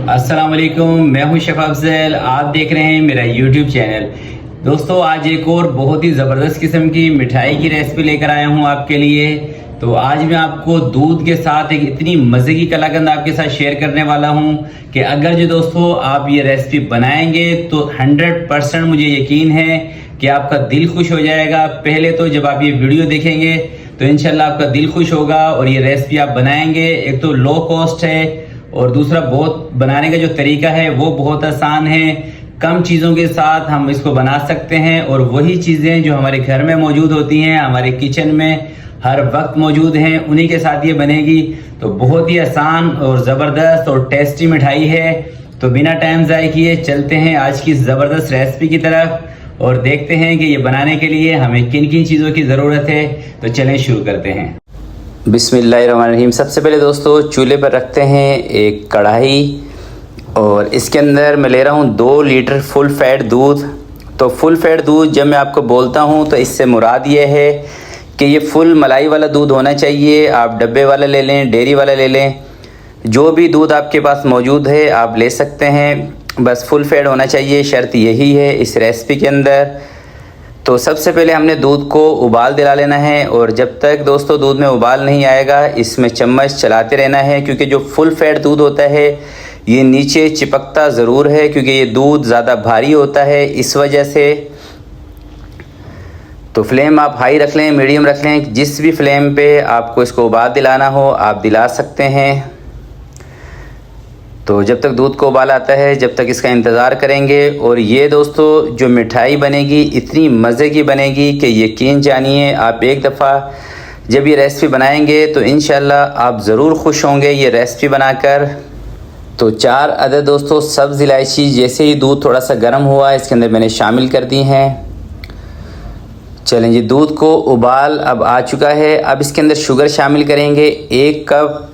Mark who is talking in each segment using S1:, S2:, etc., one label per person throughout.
S1: अस्सलाम वालेकुम, मैं हूं शेफ अफजल। आप देख रहे हैं मेरा यूट्यूब चैनल। दोस्तों, आज एक और बहुत ही ज़बरदस्त किस्म की मिठाई की रेसिपी लेकर आया हूं आपके लिए। तो आज मैं आपको दूध के साथ एक इतनी मज़े की कलाकंद आपके साथ शेयर करने वाला हूं कि अगर जो दोस्तों आप ये रेसिपी बनाएंगे तो 100% मुझे यकीन है कि आपका दिल खुश हो जाएगा। पहले तो जब आप ये वीडियो देखेंगे तो इंशाल्लाह आपका दिल खुश होगा और ये रेसिपी आप बनाएंगे। एक तो लो कॉस्ट है और दूसरा बहुत बनाने का जो तरीका है वो बहुत आसान है। कम चीज़ों के साथ हम इसको बना सकते हैं और वही चीज़ें जो हमारे घर में मौजूद होती हैं, हमारे किचन में हर वक्त मौजूद हैं, उन्हीं के साथ ये बनेगी। तो बहुत ही आसान और ज़बरदस्त और टेस्टी मिठाई है। तो बिना टाइम ज़ाय किए चलते हैं आज की ज़बरदस्त रेसिपी की तरफ और देखते हैं कि ये बनाने के लिए हमें किन किन चीज़ों की ज़रूरत है। तो चलें शुरू करते हैं। बिस्मिल्लाहिर्रहमानिर्रहीम। सबसे पहले दोस्तों चूल्हे पर रखते हैं एक कढ़ाई और इसके अंदर मैं ले रहा हूँ 2 लीटर फुल फैट दूध। तो फुल फैट दूध जब मैं आपको बोलता हूँ तो इससे मुराद ये है कि ये फुल मलाई वाला दूध होना चाहिए। आप डब्बे वाला ले लें, डेयरी वाला ले लें, जो भी दूध आपके पास मौजूद है आप ले सकते हैं, बस फुल फैट होना चाहिए। शर्त यही है इस रेसिपी के अंदर। तो सबसे पहले हमने दूध को उबाल दिला लेना है और जब तक दोस्तों दूध में उबाल नहीं आएगा इसमें चम्मच चलाते रहना है, क्योंकि जो फुल फैट दूध होता है ये नीचे चिपकता ज़रूर है क्योंकि ये दूध ज़्यादा भारी होता है इस वजह से। तो फ्लेम आप हाई रख लें, मीडियम रख लें, जिस भी फ्लेम पे आपको इसको उबाल दिलाना हो आप दिला सकते हैं। तो जब तक दूध को उबाल आता है जब तक इसका इंतज़ार करेंगे। और ये दोस्तों जो मिठाई बनेगी इतनी मज़े की बनेगी कि यकीन जानिए आप एक दफ़ा जब ये रेसिपी बनाएंगे तो इंशाल्लाह आप ज़रूर खुश होंगे ये रेसिपी बनाकर। तो 4 अदद दोस्तों सब्ज़ इलायची जैसे ही दूध थोड़ा सा गर्म हुआ इसके अंदर मैंने शामिल कर दी हैं। चलें जी, दूध को उबाल अब आ चुका है। अब इसके अंदर शुगर शामिल करेंगे 1 कप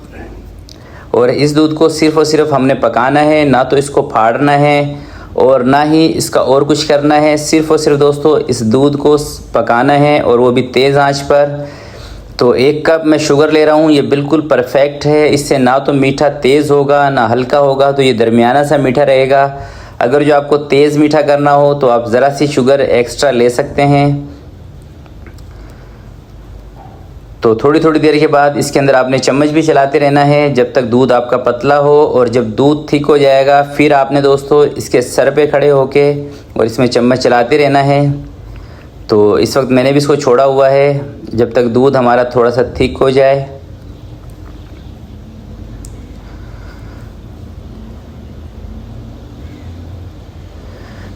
S1: और इस दूध को सिर्फ़ और सिर्फ हमने पकाना है, ना तो इसको फाड़ना है और ना ही इसका और कुछ करना है। सिर्फ़ और सिर्फ दोस्तों इस दूध को पकाना है और वो भी तेज़ आंच पर। तो 1 कप मैं शुगर ले रहा हूँ, ये बिल्कुल परफेक्ट है। इससे ना तो मीठा तेज़ होगा ना हल्का होगा, तो ये दरमियाना सा मीठा रहेगा। अगर जो आपको तेज़ मीठा करना हो तो आप ज़रा सी शुगर एक्स्ट्रा ले सकते हैं। तो थोड़ी थोड़ी देर के बाद इसके अंदर आपने चम्मच भी चलाते रहना है जब तक दूध आपका पतला हो। और जब दूध थिक हो जाएगा फिर आपने दोस्तों इसके सर पे खड़े होके और इसमें चम्मच चलाते रहना है। तो इस वक्त मैंने भी इसको छोड़ा हुआ है जब तक दूध हमारा थोड़ा सा थिक हो जाए।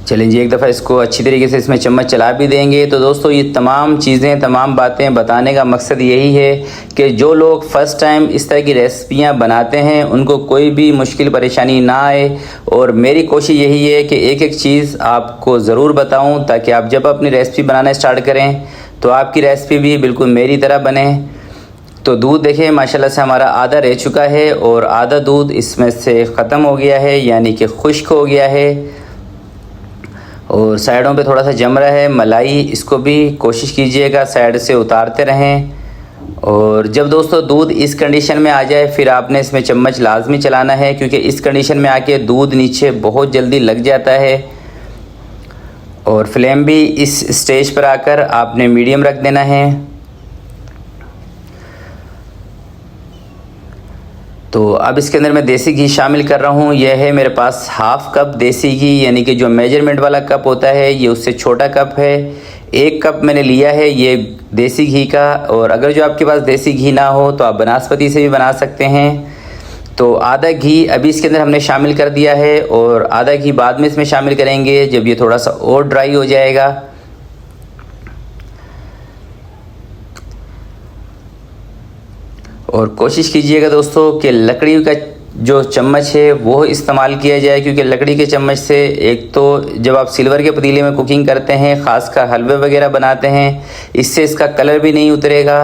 S1: चलें जी, एक दफ़ा इसको अच्छी तरीके से इसमें चम्मच चला भी देंगे। तो दोस्तों ये तमाम चीज़ें तमाम बातें बताने का मकसद यही है कि जो लोग फ़र्स्ट टाइम इस तरह की रेसिपियाँ बनाते हैं उनको कोई भी मुश्किल परेशानी ना आए। और मेरी कोशिश यही है कि एक एक चीज़ आपको ज़रूर बताऊं ताकि आप जब अपनी रेसिपी बनाना स्टार्ट करें तो आपकी रेसिपी भी बिल्कुल मेरी तरह बने। तो दूध देखें माशाल्लाह से हमारा आधा रह चुका है और आधा दूध इसमें से ख़त्म हो गया है, यानी कि खुश्क हो गया है और साइडों पे थोड़ा सा जम रहा है मलाई। इसको भी कोशिश कीजिएगा साइड से उतारते रहें। और जब दोस्तों दूध इस कंडीशन में आ जाए फिर आपने इसमें चम्मच लाजमी चलाना है, क्योंकि इस कंडीशन में आके दूध नीचे बहुत जल्दी लग जाता है। और फ्लेम भी इस स्टेज पर आकर आपने मीडियम रख देना है। तो अब इसके अंदर मैं देसी घी शामिल कर रहा हूँ। यह है मेरे पास हाफ़ कप देसी घी, यानी कि जो मेजरमेंट वाला कप होता है ये उससे छोटा कप है। 1 कप मैंने लिया है ये देसी घी का। और अगर जो आपके पास देसी घी ना हो तो आप बनास्पति से भी बना सकते हैं। तो आधा घी अभी इसके अंदर हमने शामिल कर दिया है और आधा घी बाद में इसमें शामिल करेंगे जब ये थोड़ा सा और ड्राई हो जाएगा। और कोशिश कीजिएगा दोस्तों कि लकड़ी का जो चम्मच है वो इस्तेमाल किया जाए, क्योंकि लकड़ी के चम्मच से एक तो जब आप सिल्वर के पतीले में कुकिंग करते हैं, ख़ासकर हलवे वगैरह बनाते हैं, इससे इसका कलर भी नहीं उतरेगा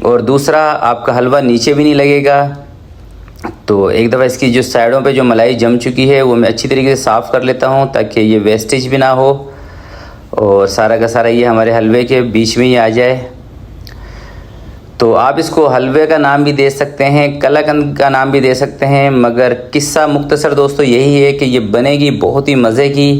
S1: और दूसरा आपका हलवा नीचे भी नहीं लगेगा। तो एक दफ़ा इसकी जो साइडों पे जो मलाई जम चुकी है वो मैं अच्छी तरीके से साफ़ कर लेता हूँ ताकि ये वेस्टेज भी ना हो और सारा का सारा ये हमारे हलवे के बीच में ही आ जाए। तो आप इसको हलवे का नाम भी दे सकते हैं, कलाकंद का नाम भी दे सकते हैं, मगर किस्सा मुख्तसर दोस्तों यही है कि ये बनेगी बहुत ही मज़े की।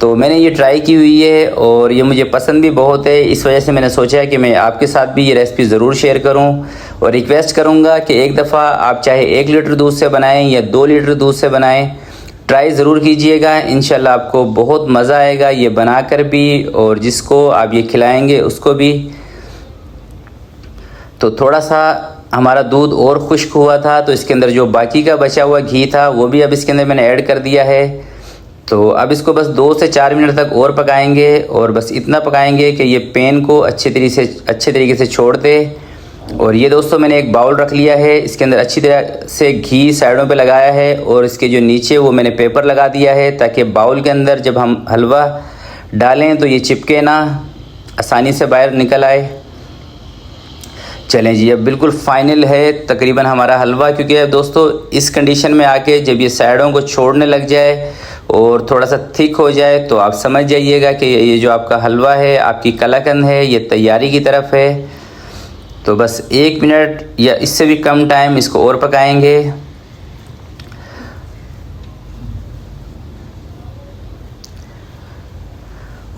S1: तो मैंने ये ट्राई की हुई है और ये मुझे पसंद भी बहुत है, इस वजह से मैंने सोचा है कि मैं आपके साथ भी ये रेसिपी ज़रूर शेयर करूं और रिक्वेस्ट करूंगा कि एक दफ़ा आप चाहे 1 लीटर दूध से बनाएं या 2 लीटर दूध से बनाएं, ट्राई ज़रूर कीजिएगा। इंशाल्लाह आपको बहुत मज़ा आएगा ये बनाकर भी, और जिसको आप ये खिलाएंगे उसको भी। तो थोड़ा सा हमारा दूध और खुश्क हुआ था, तो इसके अंदर जो बाकी का बचा हुआ घी था वो भी अब इसके अंदर मैंने ऐड कर दिया है। तो अब इसको बस 2 से 4 मिनट तक और पकाएंगे, और बस इतना पकाएंगे कि ये पैन को अच्छे तरीके से छोड़ दे। और ये दोस्तों मैंने एक बाउल रख लिया है, इसके अंदर अच्छी तरह से घी साइडों पे लगाया है, और इसके जो नीचे वो मैंने पेपर लगा दिया है, ताकि बाउल के अंदर जब हम हलवा डालें तो ये चिपके ना, आसानी से बाहर निकल आए। चलें जी, अब बिल्कुल फाइनल है तकरीबन हमारा हलवा, क्योंकि अब दोस्तों इस कंडीशन में आके जब ये साइडों को छोड़ने लग जाए और थोड़ा सा थिक हो जाए तो आप समझ जाइएगा कि ये जो आपका हलवा है, आपकी कलाकंद है, ये तैयारी की तरफ है। तो बस 1 मिनट या इससे भी कम टाइम इसको और पकाएंगे।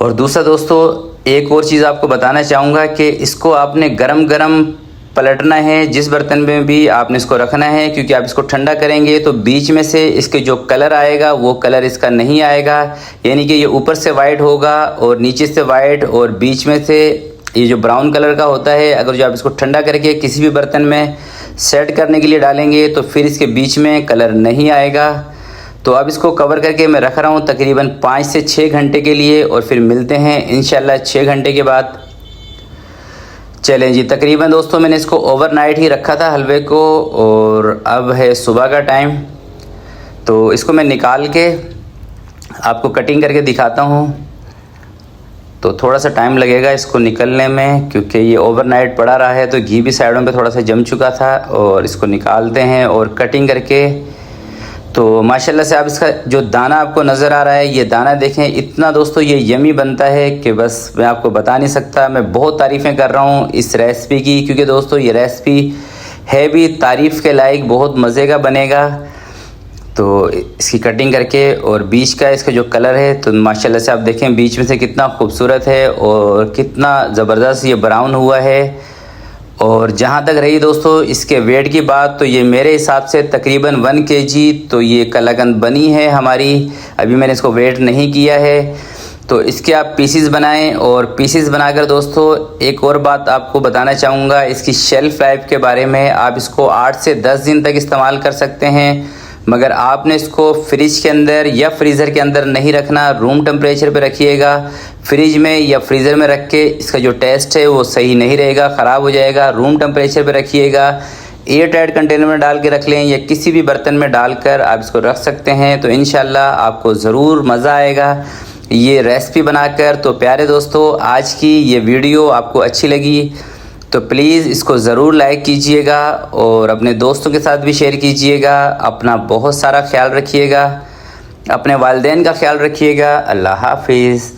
S1: और दूसरा दोस्तों एक और चीज़ आपको बताना चाहूँगा कि इसको आपने गरम गरम पलटना है, जिस बर्तन में भी आपने इसको रखना है, क्योंकि आप इसको ठंडा करेंगे तो बीच में से इसके जो कलर आएगा वो कलर इसका नहीं आएगा, यानी कि ये ऊपर से वाइट होगा और नीचे से वाइट, और बीच में से ये जो ब्राउन कलर का होता है। अगर जो आप इसको ठंडा करके किसी भी बर्तन में सेट करने के लिए डालेंगे तो फिर इसके बीच में कलर नहीं आएगा। तो अब इसको कवर करके मैं रख रहा हूँ तकरीबन 5 से 6 घंटे के लिए, और फिर मिलते हैं इंशाल्लाह 6 घंटे के बाद। चलें जी, तकरीबन दोस्तों मैंने इसको ओवरनाइट ही रखा था हलवे को, और अब है सुबह का टाइम। तो इसको मैं निकाल के आपको कटिंग करके दिखाता हूँ। तो थोड़ा सा टाइम लगेगा इसको निकलने में, क्योंकि ये ओवरनाइट पड़ा रहा है, तो घी भी साइडों पे थोड़ा सा जम चुका था। और इसको निकालते हैं और कटिंग करके, तो माशाल्लाह से आप इसका जो दाना आपको नज़र आ रहा है, ये दाना देखें, इतना दोस्तों ये यमी बनता है कि बस मैं आपको बता नहीं सकता। मैं बहुत तारीफ़ें कर रहा हूँ इस रेसिपी की, क्योंकि दोस्तों ये रेसिपी है भी तारीफ़ के लायक, बहुत मज़े का बनेगा। तो इसकी कटिंग करके, और बीच का इसका जो कलर है तो माशाल्लाह से आप देखें बीच में से कितना खूबसूरत है और कितना ज़बरदस्त ये ब्राउन हुआ है। और जहाँ तक रही दोस्तों इसके वेट की बात, तो ये मेरे हिसाब से तकरीबन 1 kg तो ये कलाकंद बनी है हमारी। अभी मैंने इसको वेट नहीं किया है। तो इसके आप पीसीस बनाएं, और पीसीस बनाकर दोस्तों एक और बात आपको बताना चाहूँगा इसकी शेल्फ़ लाइफ के बारे में। आप इसको 8 से 10 दिन तक इस्तेमाल कर सकते हैं, मगर आपने इसको फ्रिज के अंदर या फ्रीज़र के अंदर नहीं रखना, रूम टेम्परेचर पे रखिएगा। फ्रिज में या फ्रीज़र में रख के इसका जो टेस्ट है वो सही नहीं रहेगा, ख़राब हो जाएगा। रूम टेम्परेचर पे रखिएगा, एयर टाइट कंटेनर में डाल के रख लें, या किसी भी बर्तन में डालकर आप इसको रख सकते हैं। तो इंशाल्लाह आपको ज़रूर मज़ा आएगा ये रेसिपी बनाकर। तो प्यारे दोस्तों, आज की ये वीडियो आपको अच्छी लगी तो प्लीज़ इसको ज़रूर लाइक कीजिएगा, और अपने दोस्तों के साथ भी शेयर कीजिएगा। अपना बहुत सारा ख्याल रखिएगा, अपने वालिदैन का ख्याल रखिएगा। अल्लाह हाफिज़।